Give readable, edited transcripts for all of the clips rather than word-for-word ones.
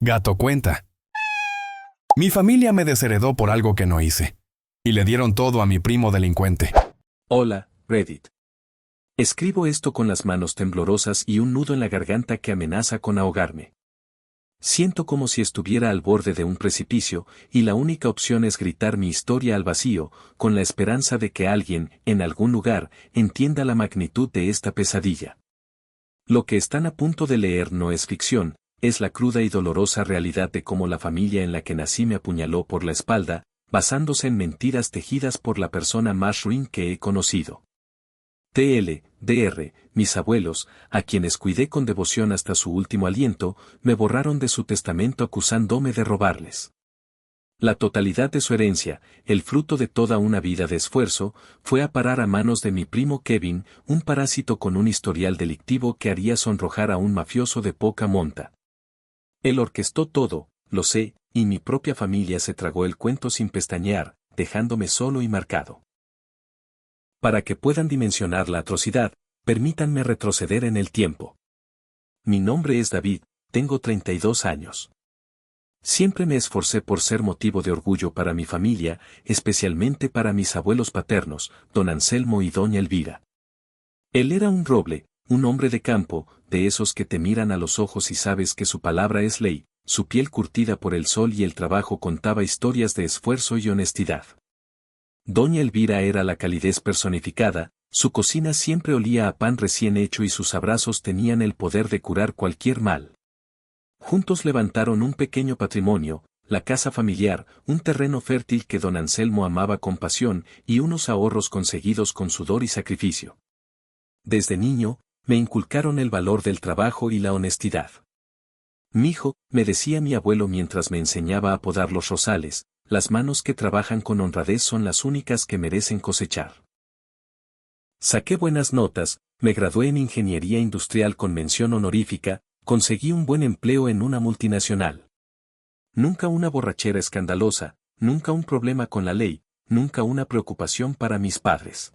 Gato cuenta. Mi familia me desheredó por algo que no hice. Y le dieron todo a mi primo delincuente. Hola, Reddit. Escribo esto con las manos temblorosas y un nudo en la garganta que amenaza con ahogarme. Siento como si estuviera al borde de un precipicio, y la única opción es gritar mi historia al vacío, con la esperanza de que alguien, en algún lugar, entienda la magnitud de esta pesadilla. Lo que están a punto de leer no es ficción, es la cruda y dolorosa realidad de cómo la familia en la que nací me apuñaló por la espalda, basándose en mentiras tejidas por la persona más ruin que he conocido. Dr. Mis abuelos, a quienes cuidé con devoción hasta su último aliento, me borraron de su testamento acusándome de robarles. La totalidad de su herencia, el fruto de toda una vida de esfuerzo, fue a parar a manos de mi primo Kevin, un parásito con un historial delictivo que haría sonrojar a un mafioso de poca monta. Él orquestó todo, lo sé, y mi propia familia se tragó el cuento sin pestañear, dejándome solo y marcado. Para que puedan dimensionar la atrocidad, permítanme retroceder en el tiempo. Mi nombre es David, tengo 32 años. Siempre me esforcé por ser motivo de orgullo para mi familia, especialmente para mis abuelos paternos, don Anselmo y doña Elvira. Él era un roble, un hombre de campo, de esos que te miran a los ojos y sabes que su palabra es ley, su piel curtida por el sol y el trabajo contaba historias de esfuerzo y honestidad. Doña Elvira era la calidez personificada, su cocina siempre olía a pan recién hecho y sus abrazos tenían el poder de curar cualquier mal. Juntos levantaron un pequeño patrimonio, la casa familiar, un terreno fértil que don Anselmo amaba con pasión y unos ahorros conseguidos con sudor y sacrificio. Desde niño, me inculcaron el valor del trabajo y la honestidad. Mijo, me decía mi abuelo mientras me enseñaba a podar los rosales, las manos que trabajan con honradez son las únicas que merecen cosechar. Saqué buenas notas, me gradué en ingeniería industrial con mención honorífica, conseguí un buen empleo en una multinacional. Nunca una borrachera escandalosa, nunca un problema con la ley, nunca una preocupación para mis padres.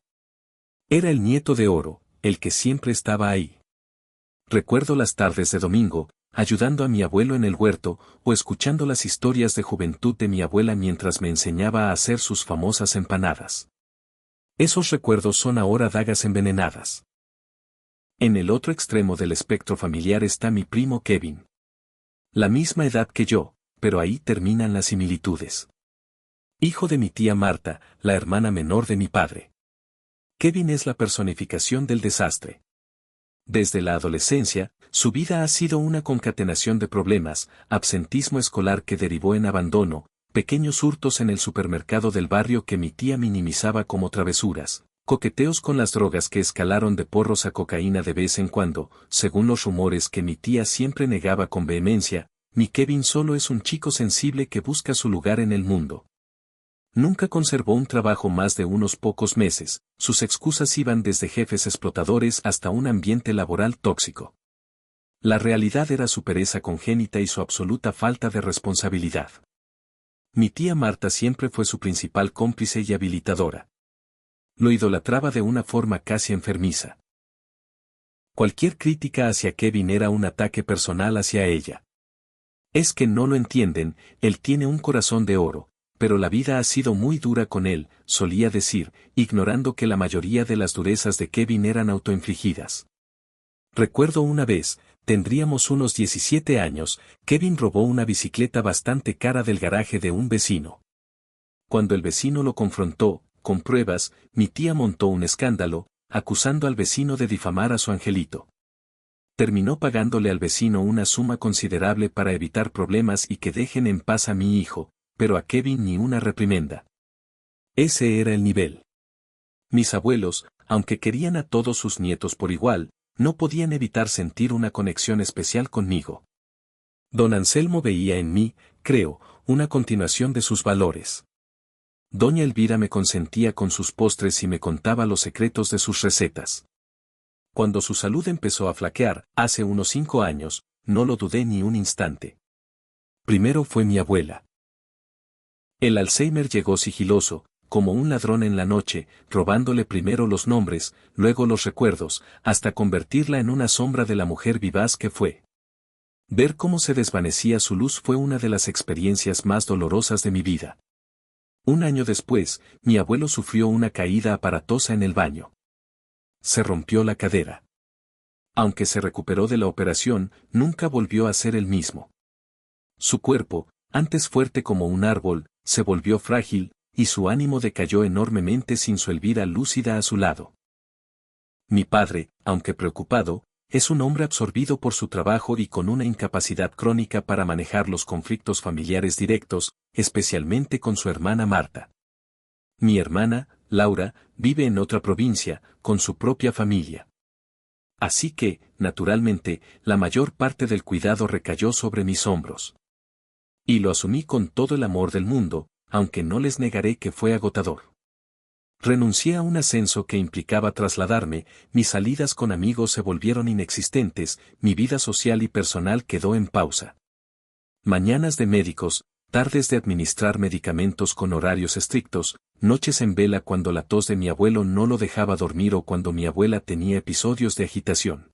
Era el nieto de oro, el que siempre estaba ahí. Recuerdo las tardes de domingo, ayudando a mi abuelo en el huerto, o escuchando las historias de juventud de mi abuela mientras me enseñaba a hacer sus famosas empanadas. Esos recuerdos son ahora dagas envenenadas. En el otro extremo del espectro familiar está mi primo Kevin. La misma edad que yo, pero ahí terminan las similitudes. Hijo de mi tía Marta, la hermana menor de mi padre. Kevin es la personificación del desastre. Desde la adolescencia, su vida ha sido una concatenación de problemas, absentismo escolar que derivó en abandono, pequeños hurtos en el supermercado del barrio que mi tía minimizaba como travesuras, coqueteos con las drogas que escalaron de porros a cocaína de vez en cuando, según los rumores que mi tía siempre negaba con vehemencia. Mi Kevin solo es un chico sensible que busca su lugar en el mundo. Nunca conservó un trabajo más de unos pocos meses, sus excusas iban desde jefes explotadores hasta un ambiente laboral tóxico. La realidad era su pereza congénita y su absoluta falta de responsabilidad. Mi tía Marta siempre fue su principal cómplice y habilitadora. Lo idolatraba de una forma casi enfermiza. Cualquier crítica hacia Kevin era un ataque personal hacia ella. Es que no lo entienden, él tiene un corazón de oro, pero la vida ha sido muy dura con él, solía decir, ignorando que la mayoría de las durezas de Kevin eran autoinfligidas. Recuerdo una vez, tendríamos unos 17 años, Kevin robó una bicicleta bastante cara del garaje de un vecino. Cuando el vecino lo confrontó, con pruebas, mi tía montó un escándalo, acusando al vecino de difamar a su angelito. Terminó pagándole al vecino una suma considerable para evitar problemas y que dejen en paz a mi hijo, pero a Kevin ni una reprimenda. Ese era el nivel. Mis abuelos, aunque querían a todos sus nietos por igual, no podían evitar sentir una conexión especial conmigo. Don Anselmo veía en mí, creo, una continuación de sus valores. Doña Elvira me consentía con sus postres y me contaba los secretos de sus recetas. Cuando su salud empezó a flaquear, hace unos 5 años, no lo dudé ni un instante. Primero fue mi abuela. El Alzheimer llegó sigiloso, como un ladrón en la noche, robándole primero los nombres, luego los recuerdos, hasta convertirla en una sombra de la mujer vivaz que fue. Ver cómo se desvanecía su luz fue una de las experiencias más dolorosas de mi vida. Un año después, mi abuelo sufrió una caída aparatosa en el baño. Se rompió la cadera. Aunque se recuperó de la operación, nunca volvió a ser el mismo. Su cuerpo, antes fuerte como un árbol, se volvió frágil, y su ánimo decayó enormemente sin su Elvira lúcida a su lado. Mi padre, aunque preocupado, es un hombre absorbido por su trabajo y con una incapacidad crónica para manejar los conflictos familiares directos, especialmente con su hermana Marta. Mi hermana, Laura, vive en otra provincia, con su propia familia. Así que, naturalmente, la mayor parte del cuidado recayó sobre mis hombros. Y lo asumí con todo el amor del mundo, aunque no les negaré que fue agotador. Renuncié a un ascenso que implicaba trasladarme, mis salidas con amigos se volvieron inexistentes, mi vida social y personal quedó en pausa. Mañanas de médicos, tardes de administrar medicamentos con horarios estrictos, noches en vela cuando la tos de mi abuelo no lo dejaba dormir o cuando mi abuela tenía episodios de agitación.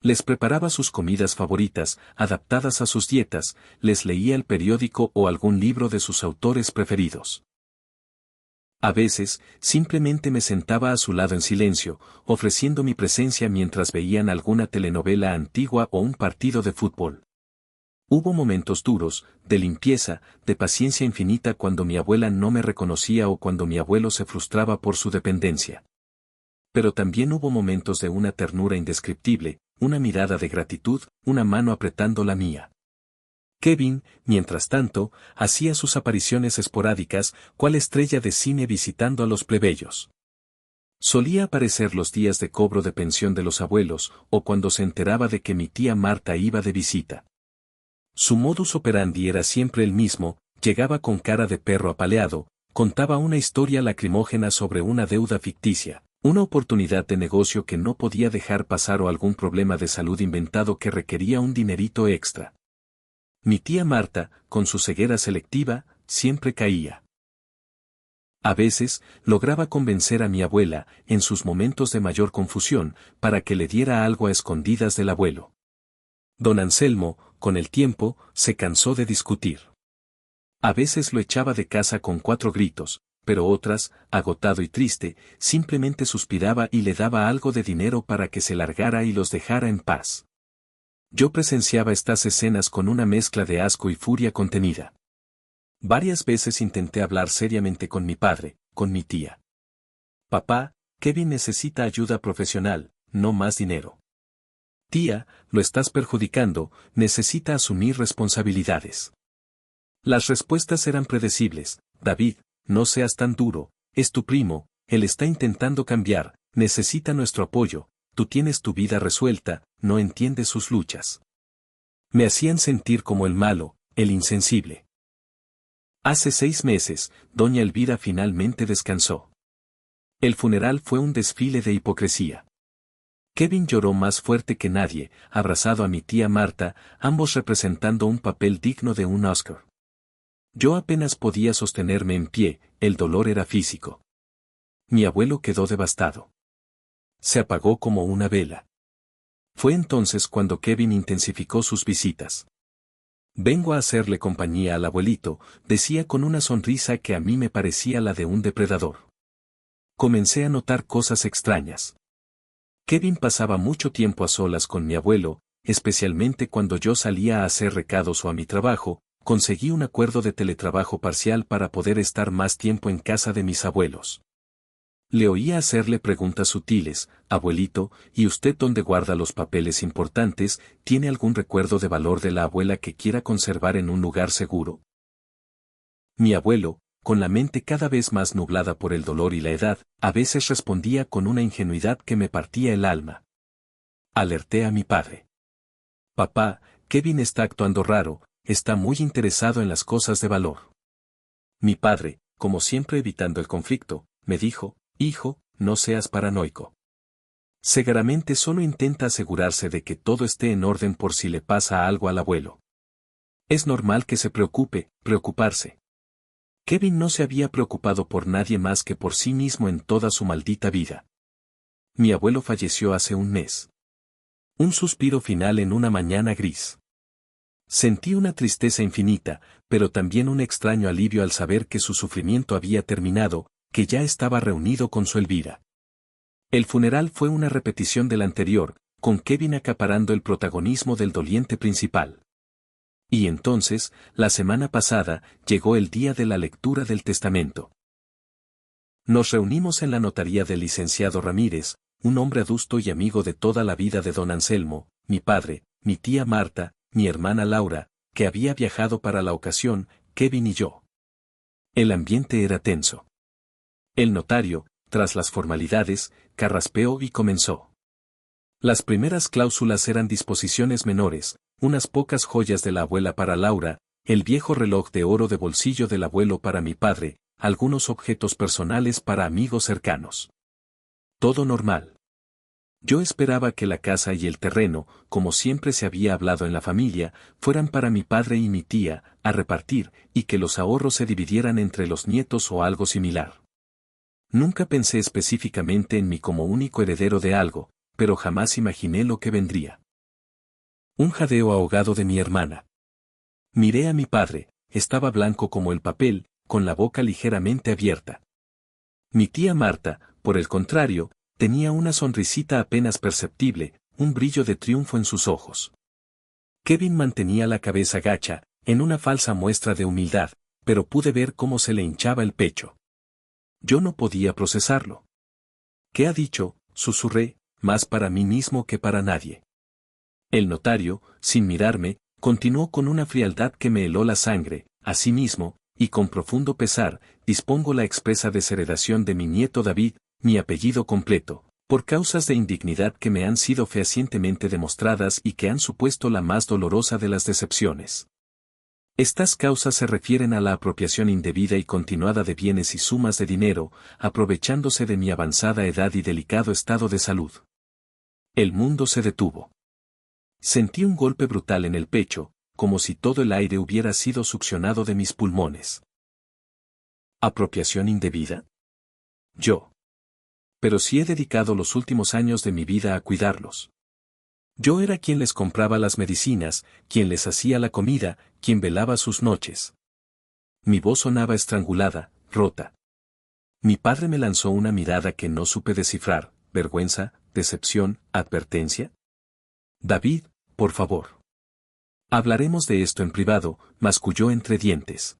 Les preparaba sus comidas favoritas, adaptadas a sus dietas, les leía el periódico o algún libro de sus autores preferidos. A veces, simplemente me sentaba a su lado en silencio, ofreciendo mi presencia mientras veían alguna telenovela antigua o un partido de fútbol. Hubo momentos duros, de limpieza, de paciencia infinita cuando mi abuela no me reconocía o cuando mi abuelo se frustraba por su dependencia. Pero también hubo momentos de una ternura indescriptible, una mirada de gratitud, una mano apretando la mía. Kevin, mientras tanto, hacía sus apariciones esporádicas, cual estrella de cine visitando a los plebeyos. Solía aparecer los días de cobro de pensión de los abuelos, o cuando se enteraba de que mi tía Marta iba de visita. Su modus operandi era siempre el mismo, llegaba con cara de perro apaleado, contaba una historia lacrimógena sobre una deuda ficticia, una oportunidad de negocio que no podía dejar pasar o algún problema de salud inventado que requería un dinerito extra. Mi tía Marta, con su ceguera selectiva, siempre caía. A veces, lograba convencer a mi abuela, en sus momentos de mayor confusión, para que le diera algo a escondidas del abuelo. Don Anselmo, con el tiempo, se cansó de discutir. A veces lo echaba de casa con 4 gritos, pero otras, agotado y triste, simplemente suspiraba y le daba algo de dinero para que se largara y los dejara en paz. Yo presenciaba estas escenas con una mezcla de asco y furia contenida. Varias veces intenté hablar seriamente con mi padre, con mi tía. Papá, Kevin necesita ayuda profesional, no más dinero. Tía, lo estás perjudicando, necesita asumir responsabilidades. Las respuestas eran predecibles. David, no seas tan duro, es tu primo, él está intentando cambiar, necesita nuestro apoyo, tú tienes tu vida resuelta, no entiendes sus luchas. Me hacían sentir como el malo, el insensible. Hace 6 meses, doña Elvira finalmente descansó. El funeral fue un desfile de hipocresía. Kevin lloró más fuerte que nadie, abrazado a mi tía Marta, ambos representando un papel digno de un Oscar. Yo apenas podía sostenerme en pie, el dolor era físico. Mi abuelo quedó devastado. Se apagó como una vela. Fue entonces cuando Kevin intensificó sus visitas. Vengo a hacerle compañía al abuelito, decía con una sonrisa que a mí me parecía la de un depredador. Comencé a notar cosas extrañas. Kevin pasaba mucho tiempo a solas con mi abuelo, especialmente cuando yo salía a hacer recados o a mi trabajo, conseguí un acuerdo de teletrabajo parcial para poder estar más tiempo en casa de mis abuelos. Le oía hacerle preguntas sutiles, abuelito, ¿y usted dónde guarda los papeles importantes? ¿Tiene algún recuerdo de valor de la abuela que quiera conservar en un lugar seguro? Mi abuelo, con la mente cada vez más nublada por el dolor y la edad, a veces respondía con una ingenuidad que me partía el alma. Alerté a mi padre. Papá, Kevin está actuando raro, está muy interesado en las cosas de valor. Mi padre, como siempre evitando el conflicto, me dijo, hijo, no seas paranoico. Seguramente solo intenta asegurarse de que todo esté en orden por si le pasa algo al abuelo. Es normal que se preocuparse. Kevin no se había preocupado por nadie más que por sí mismo en toda su maldita vida. Mi abuelo falleció hace un mes. Un suspiro final en una mañana gris. Sentí una tristeza infinita, pero también un extraño alivio al saber que su sufrimiento había terminado, que ya estaba reunido con su Elvira. El funeral fue una repetición del anterior, con Kevin acaparando el protagonismo del doliente principal. Y entonces, la semana pasada, llegó el día de la lectura del testamento. Nos reunimos en la notaría del licenciado Ramírez, un hombre adusto y amigo de toda la vida de don Anselmo, mi padre, mi tía Marta, mi hermana Laura, que había viajado para la ocasión, Kevin y yo. El ambiente era tenso. El notario, tras las formalidades, carraspeó y comenzó. Las primeras cláusulas eran disposiciones menores, unas pocas joyas de la abuela para Laura, el viejo reloj de oro de bolsillo del abuelo para mi padre, algunos objetos personales para amigos cercanos. Todo normal. Yo esperaba que la casa y el terreno, como siempre se había hablado en la familia, fueran para mi padre y mi tía, a repartir, y que los ahorros se dividieran entre los nietos o algo similar. Nunca pensé específicamente en mí como único heredero de algo, pero jamás imaginé lo que vendría. Un jadeo ahogado de mi hermana. Miré a mi padre, estaba blanco como el papel, con la boca ligeramente abierta. Mi tía Marta, por el contrario, tenía una sonrisita apenas perceptible, un brillo de triunfo en sus ojos. Kevin mantenía la cabeza gacha, en una falsa muestra de humildad, pero pude ver cómo se le hinchaba el pecho. Yo no podía procesarlo. ¿Qué ha dicho?, susurré, más para mí mismo que para nadie. El notario, sin mirarme, continuó con una frialdad que me heló la sangre, asimismo, y con profundo pesar, dispongo la expresa desheredación de mi nieto David, mi apellido completo, por causas de indignidad que me han sido fehacientemente demostradas y que han supuesto la más dolorosa de las decepciones. Estas causas se refieren a la apropiación indebida y continuada de bienes y sumas de dinero, aprovechándose de mi avanzada edad y delicado estado de salud. El mundo se detuvo. Sentí un golpe brutal en el pecho, como si todo el aire hubiera sido succionado de mis pulmones. ¿Apropiación indebida? Yo. Pero sí he dedicado los últimos años de mi vida a cuidarlos. Yo era quien les compraba las medicinas, quien les hacía la comida, quien velaba sus noches. Mi voz sonaba estrangulada, rota. Mi padre me lanzó una mirada que no supe descifrar, vergüenza, decepción, advertencia. David, por favor. Hablaremos de esto en privado, masculló entre dientes.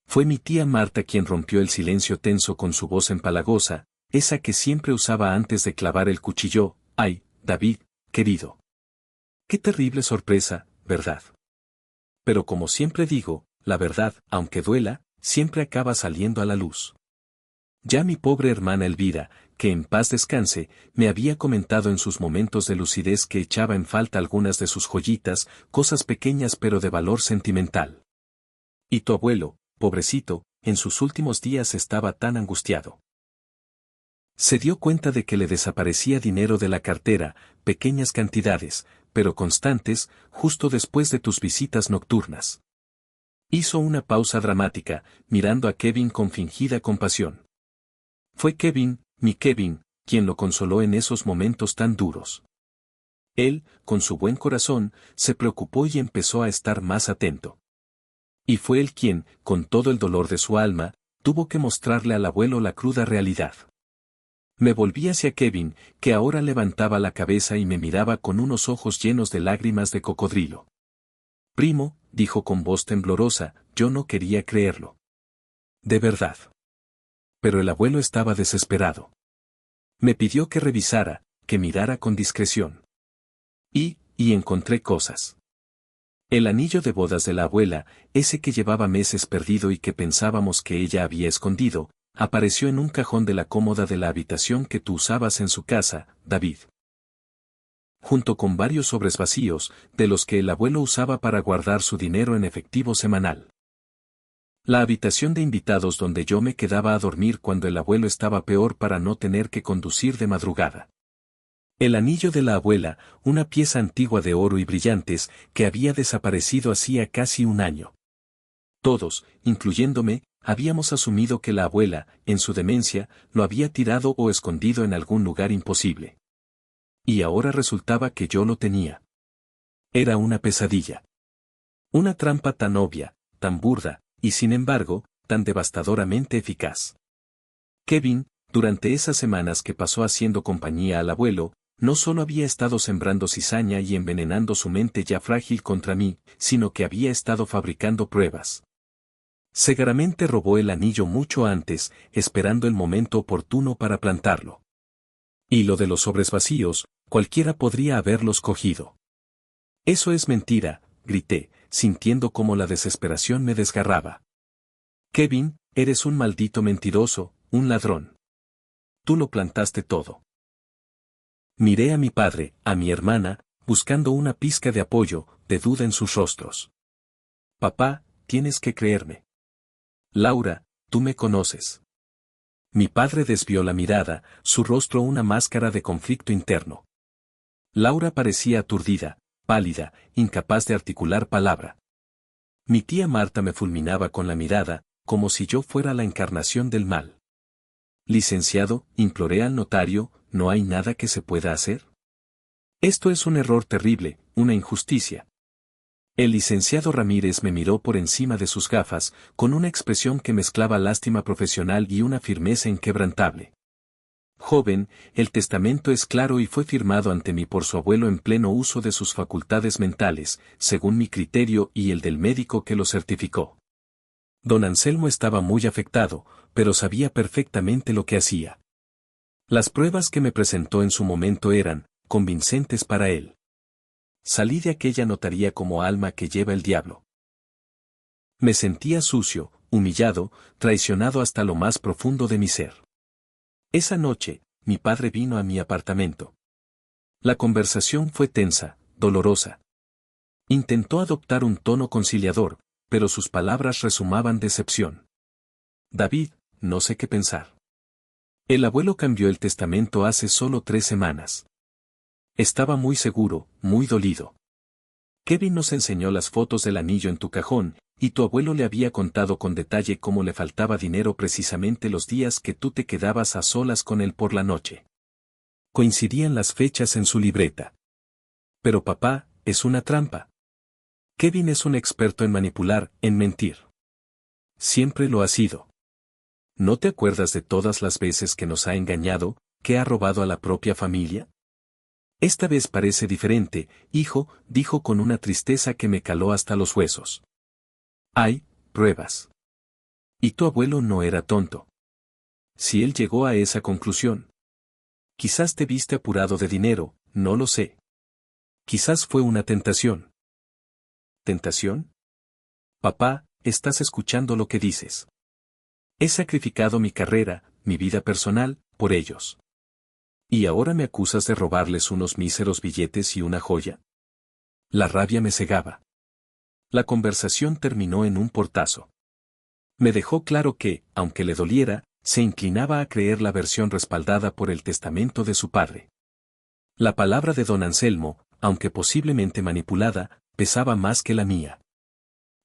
Fue mi tía Marta quien rompió el silencio tenso con su voz empalagosa, esa que siempre usaba antes de clavar el cuchillo. Ay, David, querido. Qué terrible sorpresa, ¿verdad? Pero como siempre digo, la verdad, aunque duela, siempre acaba saliendo a la luz. Ya mi pobre hermana Elvira, que en paz descanse, me había comentado en sus momentos de lucidez que echaba en falta algunas de sus joyitas, cosas pequeñas pero de valor sentimental. Y tu abuelo, pobrecito, en sus últimos días estaba tan angustiado. Se dio cuenta de que le desaparecía dinero de la cartera, pequeñas cantidades, pero constantes, justo después de tus visitas nocturnas. Hizo una pausa dramática, mirando a Kevin con fingida compasión. Fue Kevin, mi Kevin, quien lo consoló en esos momentos tan duros. Él, con su buen corazón, se preocupó y empezó a estar más atento. Y fue él quien, con todo el dolor de su alma, tuvo que mostrarle al abuelo la cruda realidad. Me volví hacia Kevin, que ahora levantaba la cabeza y me miraba con unos ojos llenos de lágrimas de cocodrilo. Primo, dijo con voz temblorosa, yo no quería creerlo. De verdad. Pero el abuelo estaba desesperado. Me pidió que revisara, que mirara con discreción. Y encontré cosas. El anillo de bodas de la abuela, ese que llevaba meses perdido y que pensábamos que ella había escondido, apareció en un cajón de la cómoda de la habitación que tú usabas en su casa, David. Junto con varios sobres vacíos, de los que el abuelo usaba para guardar su dinero en efectivo semanal. La habitación de invitados donde yo me quedaba a dormir cuando el abuelo estaba peor para no tener que conducir de madrugada. El anillo de la abuela, una pieza antigua de oro y brillantes, que había desaparecido hacía casi un año. Todos, incluyéndome, habíamos asumido que la abuela, en su demencia, lo había tirado o escondido en algún lugar imposible. Y ahora resultaba que yo lo tenía. Era una pesadilla. Una trampa tan obvia, tan burda, y sin embargo, tan devastadoramente eficaz. Kevin, durante esas semanas que pasó haciendo compañía al abuelo, no solo había estado sembrando cizaña y envenenando su mente ya frágil contra mí, sino que había estado fabricando pruebas. Seguramente robó el anillo mucho antes, esperando el momento oportuno para plantarlo. Y lo de los sobres vacíos, cualquiera podría haberlos cogido. Eso es mentira, grité, sintiendo cómo la desesperación me desgarraba. Kevin, eres un maldito mentiroso, un ladrón. Tú lo plantaste todo. Miré a mi padre, a mi hermana, buscando una pizca de apoyo, de duda en sus rostros. Papá, tienes que creerme. Laura, tú me conoces. Mi padre desvió la mirada, su rostro una máscara de conflicto interno. Laura parecía aturdida, pálida, incapaz de articular palabra. Mi tía Marta me fulminaba con la mirada, como si yo fuera la encarnación del mal. Licenciado, imploré al notario, ¿no hay nada que se pueda hacer? Esto es un error terrible, una injusticia. El licenciado Ramírez me miró por encima de sus gafas, con una expresión que mezclaba lástima profesional y una firmeza inquebrantable. Joven, el testamento es claro y fue firmado ante mí por su abuelo en pleno uso de sus facultades mentales, según mi criterio y el del médico que lo certificó. Don Anselmo estaba muy afectado, pero sabía perfectamente lo que hacía. Las pruebas que me presentó en su momento eran convincentes para él. Salí de aquella notaría como alma que lleva el diablo. Me sentía sucio, humillado, traicionado hasta lo más profundo de mi ser. Esa noche, mi padre vino a mi apartamento. La conversación fue tensa, dolorosa. Intentó adoptar un tono conciliador, pero sus palabras resumaban decepción. David, no sé qué pensar. El abuelo cambió el testamento hace solo 3 semanas. Estaba muy seguro, muy dolido. Kevin nos enseñó las fotos del anillo en tu cajón, y tu abuelo le había contado con detalle cómo le faltaba dinero precisamente los días que tú te quedabas a solas con él por la noche. Coincidían las fechas en su libreta. Pero papá, es una trampa. Kevin es un experto en manipular, en mentir. Siempre lo ha sido. ¿No te acuerdas de todas las veces que nos ha engañado, que ha robado a la propia familia? Esta vez parece diferente, hijo, dijo con una tristeza que me caló hasta los huesos. Hay pruebas. Y tu abuelo no era tonto. Si él llegó a esa conclusión. Quizás te viste apurado de dinero, no lo sé. Quizás fue una tentación. ¿Tentación? Papá, estás escuchando lo que dices. He sacrificado mi carrera, mi vida personal, por ellos. ¿Y ahora me acusas de robarles unos míseros billetes y una joya? La rabia me cegaba. La conversación terminó en un portazo. Me dejó claro que, aunque le doliera, se inclinaba a creer la versión respaldada por el testamento de su padre. La palabra de don Anselmo, aunque posiblemente manipulada, pesaba más que la mía.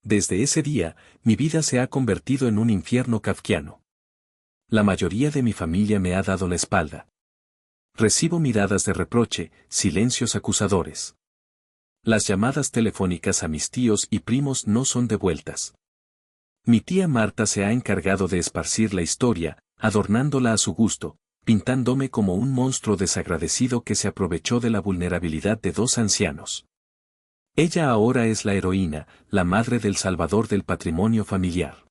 Desde ese día, mi vida se ha convertido en un infierno kafkiano. La mayoría de mi familia me ha dado la espalda. Recibo miradas de reproche, silencios acusadores. Las llamadas telefónicas a mis tíos y primos no son devueltas. Mi tía Marta se ha encargado de esparcir la historia, adornándola a su gusto, pintándome como un monstruo desagradecido que se aprovechó de la vulnerabilidad de 2 ancianos. Ella ahora es la heroína, la madre del salvador del patrimonio familiar.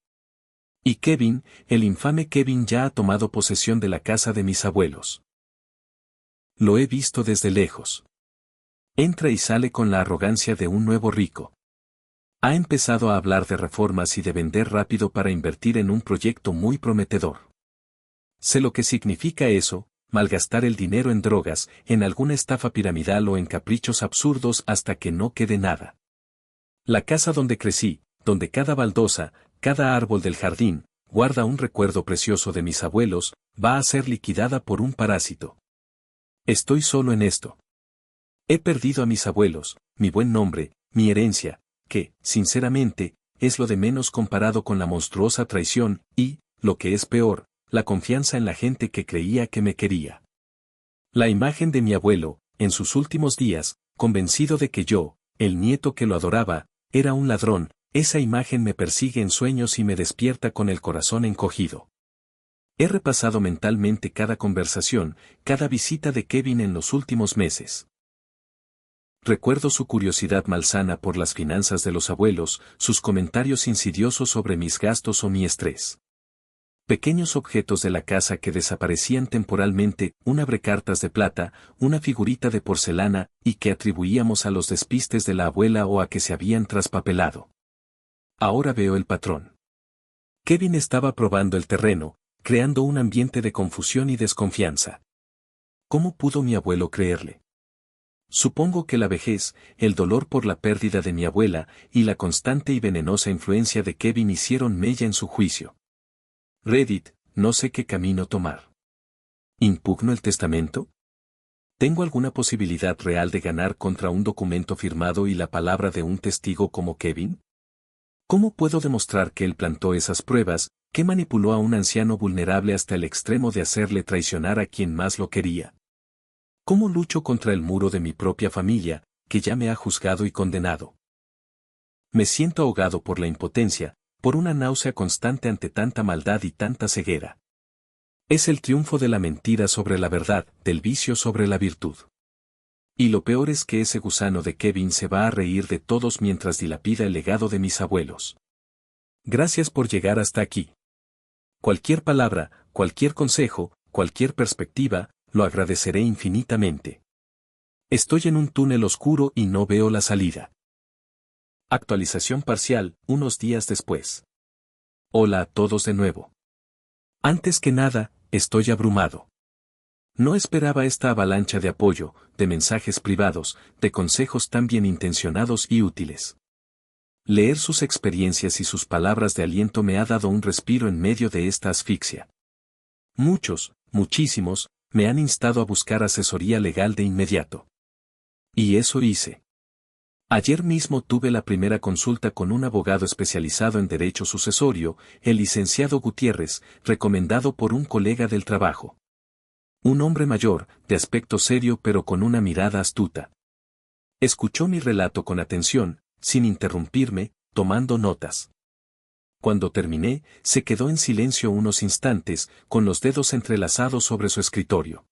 Y Kevin, el infame Kevin ya ha tomado posesión de la casa de mis abuelos. Lo he visto desde lejos. Entra y sale con la arrogancia de un nuevo rico. Ha empezado a hablar de reformas y de vender rápido para invertir en un proyecto muy prometedor. Sé lo que significa eso, malgastar el dinero en drogas, en alguna estafa piramidal o en caprichos absurdos hasta que no quede nada. La casa donde crecí, donde cada baldosa, cada árbol del jardín, guarda un recuerdo precioso de mis abuelos, va a ser liquidada por un parásito. Estoy solo en esto. He perdido a mis abuelos, mi buen nombre, mi herencia, que, sinceramente, es lo de menos comparado con la monstruosa traición y, lo que es peor, la confianza en la gente que creía que me quería. La imagen de mi abuelo, en sus últimos días, convencido de que yo, el nieto que lo adoraba, Era un ladrón, esa imagen me persigue en sueños y me despierta con el corazón encogido. He repasado mentalmente cada conversación, cada visita de Kevin en los últimos meses. Recuerdo su curiosidad malsana por las finanzas de los abuelos, sus comentarios insidiosos sobre mis gastos o mi estrés. Pequeños objetos de la casa que desaparecían temporalmente, un abrecartas de plata, una figurita de porcelana, y que atribuíamos a los despistes de la abuela o a que se habían traspapelado. Ahora veo el patrón. Kevin estaba probando el terreno, creando un ambiente de confusión y desconfianza. ¿Cómo pudo mi abuelo creerle? Supongo que la vejez, el dolor por la pérdida de mi abuela, y la constante y venenosa influencia de Kevin hicieron mella en su juicio. Reddit, no sé qué camino tomar. ¿Impugno el testamento? ¿Tengo alguna posibilidad real de ganar contra un documento firmado y la palabra de un testigo como Kevin? ¿Cómo puedo demostrar que él plantó esas pruebas, que manipuló a un anciano vulnerable hasta el extremo de hacerle traicionar a quien más lo quería? ¿Cómo lucho contra el muro de mi propia familia, que ya me ha juzgado y condenado? Me siento ahogado por la impotencia, por una náusea constante ante tanta maldad y tanta ceguera. Es el triunfo de la mentira sobre la verdad, del vicio sobre la virtud. Y lo peor es que ese gusano de Kevin se va a reír de todos mientras dilapida el legado de mis abuelos. Gracias por llegar hasta aquí. Cualquier palabra, cualquier consejo, cualquier perspectiva, lo agradeceré infinitamente. Estoy en un túnel oscuro y no veo la salida. Actualización parcial, unos días después. Hola a todos de nuevo. Antes que nada, estoy abrumado. No esperaba esta avalancha de apoyo, de mensajes privados, de consejos tan bien intencionados y útiles. Leer sus experiencias y sus palabras de aliento me ha dado un respiro en medio de esta asfixia. Muchos, muchísimos, me han instado a buscar asesoría legal de inmediato. Y eso hice. Ayer mismo tuve la primera consulta con un abogado especializado en derecho sucesorio, el licenciado Gutiérrez, recomendado por un colega del trabajo. Un hombre mayor, de aspecto serio pero con una mirada astuta. Escuchó mi relato con atención, sin interrumpirme, tomando notas. Cuando terminé, se quedó en silencio unos instantes, con los dedos entrelazados sobre su escritorio.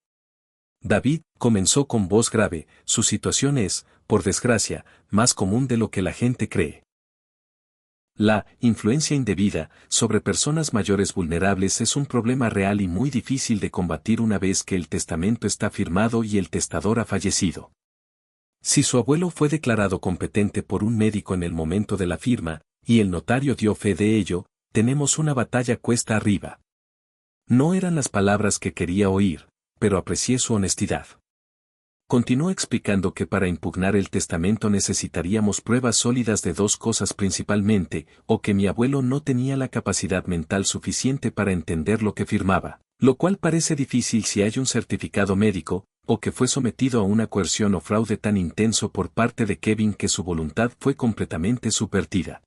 David, comenzó con voz grave, su situación es, por desgracia, más común de lo que la gente cree. La influencia indebida sobre personas mayores vulnerables es un problema real y muy difícil de combatir una vez que el testamento está firmado y el testador ha fallecido. Si su abuelo fue declarado competente por un médico en el momento de la firma, y el notario dio fe de ello, tenemos una batalla cuesta arriba. No eran las palabras que quería oír, pero aprecié su honestidad. Continuó explicando que para impugnar el testamento necesitaríamos pruebas sólidas de dos cosas principalmente, o que mi abuelo no tenía la capacidad mental suficiente para entender lo que firmaba, lo cual parece difícil si hay un certificado médico, o que fue sometido a una coerción o fraude tan intenso por parte de Kevin que su voluntad fue completamente subvertida.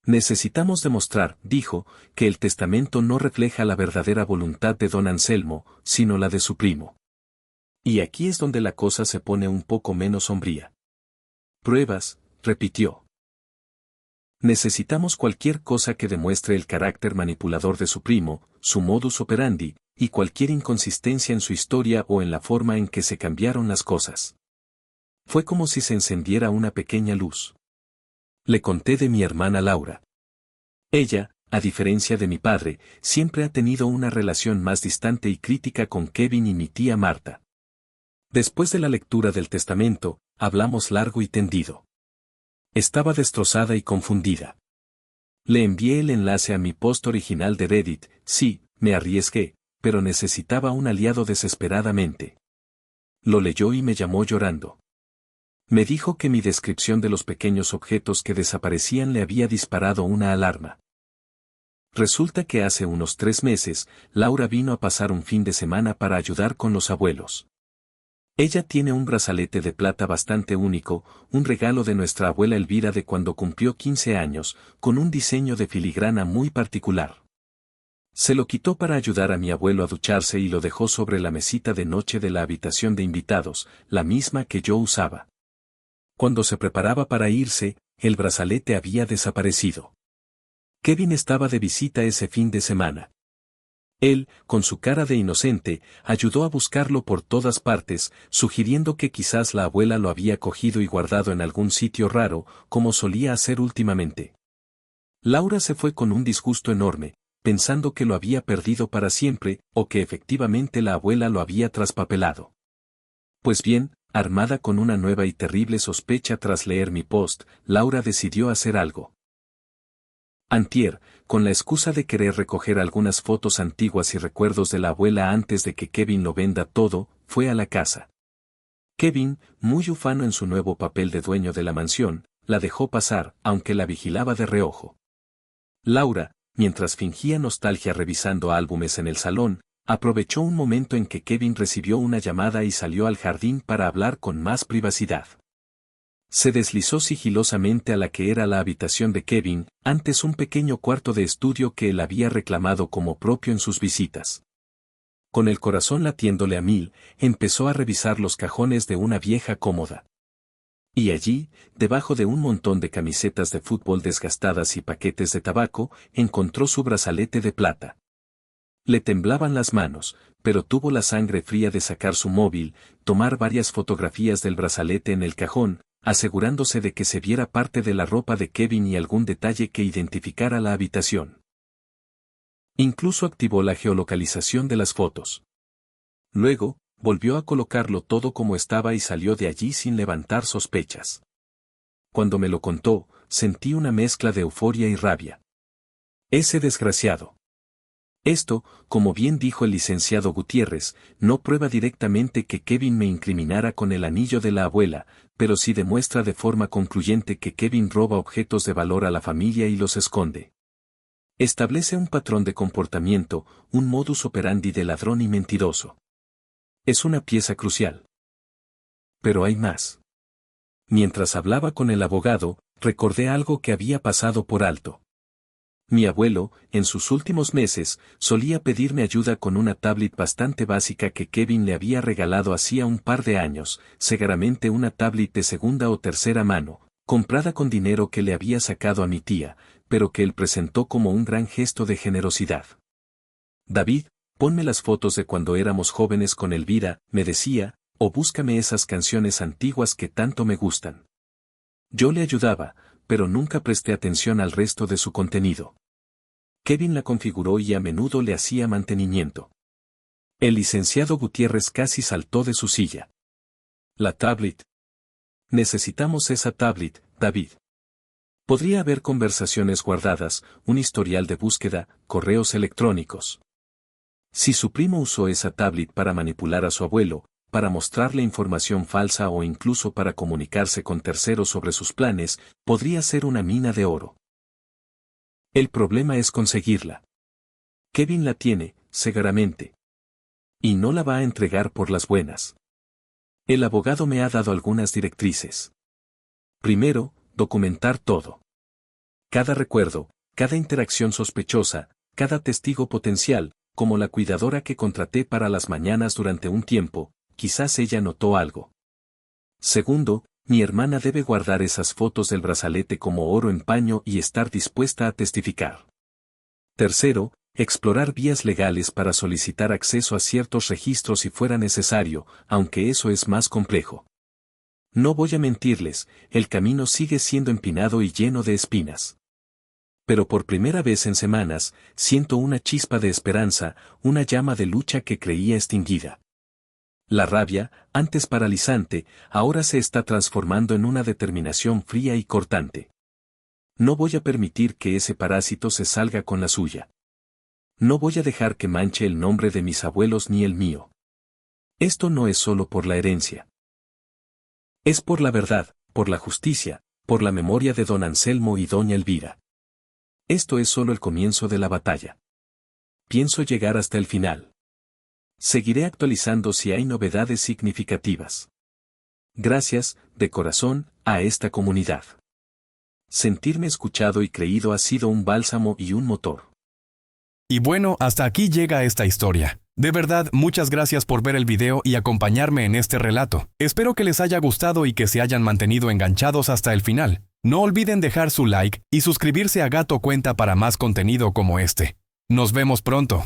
Necesitamos demostrar, dijo, que el testamento no refleja la verdadera voluntad de don Anselmo, sino la de su primo. Y aquí es donde la cosa se pone un poco menos sombría. Pruebas, repitió. Necesitamos cualquier cosa que demuestre el carácter manipulador de su primo, su modus operandi, y cualquier inconsistencia en su historia o en la forma en que se cambiaron las cosas. Fue como si se encendiera una pequeña luz. Le conté de mi hermana Laura. Ella, a diferencia de mi padre, siempre ha tenido una relación más distante y crítica con Kevin y mi tía Marta. Después de la lectura del testamento, hablamos largo y tendido. Estaba destrozada y confundida. Le envié el enlace a mi post original de Reddit, sí, me arriesgué, pero necesitaba un aliado desesperadamente. Lo leyó y me llamó llorando. Me dijo que mi descripción de los pequeños objetos que desaparecían le había disparado una alarma. Resulta que hace unos 3 meses, Laura vino a pasar un fin de semana para ayudar con los abuelos. Ella tiene un brazalete de plata bastante único, un regalo de nuestra abuela Elvira de cuando cumplió 15 años, con un diseño de filigrana muy particular. Se lo quitó para ayudar a mi abuelo a ducharse y lo dejó sobre la mesita de noche de la habitación de invitados, la misma que yo usaba. Cuando se preparaba para irse, el brazalete había desaparecido. Kevin estaba de visita ese fin de semana. Él, con su cara de inocente, ayudó a buscarlo por todas partes, sugiriendo que quizás la abuela lo había cogido y guardado en algún sitio raro, como solía hacer últimamente. Laura se fue con un disgusto enorme, pensando que lo había perdido para siempre, o que efectivamente la abuela lo había traspapelado. Pues bien, armada con una nueva y terrible sospecha tras leer mi post, Laura decidió hacer algo. Antier, con la excusa de querer recoger algunas fotos antiguas y recuerdos de la abuela antes de que Kevin lo venda todo, fue a la casa. Kevin, muy ufano en su nuevo papel de dueño de la mansión, la dejó pasar, aunque la vigilaba de reojo. Laura, mientras fingía nostalgia revisando álbumes en el salón, aprovechó un momento en que Kevin recibió una llamada y salió al jardín para hablar con más privacidad. Se deslizó sigilosamente a la que era la habitación de Kevin, antes un pequeño cuarto de estudio que él había reclamado como propio en sus visitas. Con el corazón latiéndole a mil, empezó a revisar los cajones de una vieja cómoda. Y allí, debajo de un montón de camisetas de fútbol desgastadas y paquetes de tabaco, encontró su brazalete de plata. Le temblaban las manos, pero tuvo la sangre fría de sacar su móvil, tomar varias fotografías del brazalete en el cajón, asegurándose de que se viera parte de la ropa de Kevin y algún detalle que identificara la habitación. Incluso activó la geolocalización de las fotos. Luego, volvió a colocarlo todo como estaba y salió de allí sin levantar sospechas. Cuando me lo contó, sentí una mezcla de euforia y rabia. Ese desgraciado. Esto, como bien dijo el licenciado Gutiérrez, no prueba directamente que Kevin me incriminara con el anillo de la abuela, pero sí demuestra de forma concluyente que Kevin roba objetos de valor a la familia y los esconde. Establece un patrón de comportamiento, un modus operandi de ladrón y mentiroso. Es una pieza crucial. Pero hay más. Mientras hablaba con el abogado, recordé algo que había pasado por alto. Mi abuelo, en sus últimos meses, solía pedirme ayuda con una tablet bastante básica que Kevin le había regalado hacía un par de años, seguramente una tablet de segunda o tercera mano, comprada con dinero que le había sacado a mi tía, pero que él presentó como un gran gesto de generosidad. David, ponme las fotos de cuando éramos jóvenes con Elvira, me decía, o búscame esas canciones antiguas que tanto me gustan. Yo le ayudaba, pero nunca presté atención al resto de su contenido. Kevin la configuró y a menudo le hacía mantenimiento. El licenciado Gutiérrez casi saltó de su silla. La tablet. Necesitamos esa tablet, David. Podría haber conversaciones guardadas, un historial de búsqueda, correos electrónicos. Si su primo usó esa tablet para manipular a su abuelo, para mostrarle información falsa o incluso para comunicarse con terceros sobre sus planes, podría ser una mina de oro. El problema es conseguirla. Kevin la tiene, seguramente. Y no la va a entregar por las buenas. El abogado me ha dado algunas directrices. Primero, documentar todo. Cada recuerdo, cada interacción sospechosa, cada testigo potencial, como la cuidadora que contraté para las mañanas durante un tiempo, quizás ella notó algo. Segundo, mi hermana debe guardar esas fotos del brazalete como oro en paño y estar dispuesta a testificar. Tercero, explorar vías legales para solicitar acceso a ciertos registros si fuera necesario, aunque eso es más complejo. No voy a mentirles, el camino sigue siendo empinado y lleno de espinas. Pero por primera vez en semanas, siento una chispa de esperanza, una llama de lucha que creía extinguida. La rabia, antes paralizante, ahora se está transformando en una determinación fría y cortante. No voy a permitir que ese parásito se salga con la suya. No voy a dejar que manche el nombre de mis abuelos ni el mío. Esto no es solo por la herencia. Es por la verdad, por la justicia, por la memoria de don Anselmo y doña Elvira. Esto es solo el comienzo de la batalla. Pienso llegar hasta el final. Seguiré actualizando si hay novedades significativas. Gracias, de corazón, a esta comunidad. Sentirme escuchado y creído ha sido un bálsamo y un motor. Y bueno, hasta aquí llega esta historia. De verdad, muchas gracias por ver el video y acompañarme en este relato. Espero que les haya gustado y que se hayan mantenido enganchados hasta el final. No olviden dejar su like y suscribirse a Gato Cuenta para más contenido como este. Nos vemos pronto.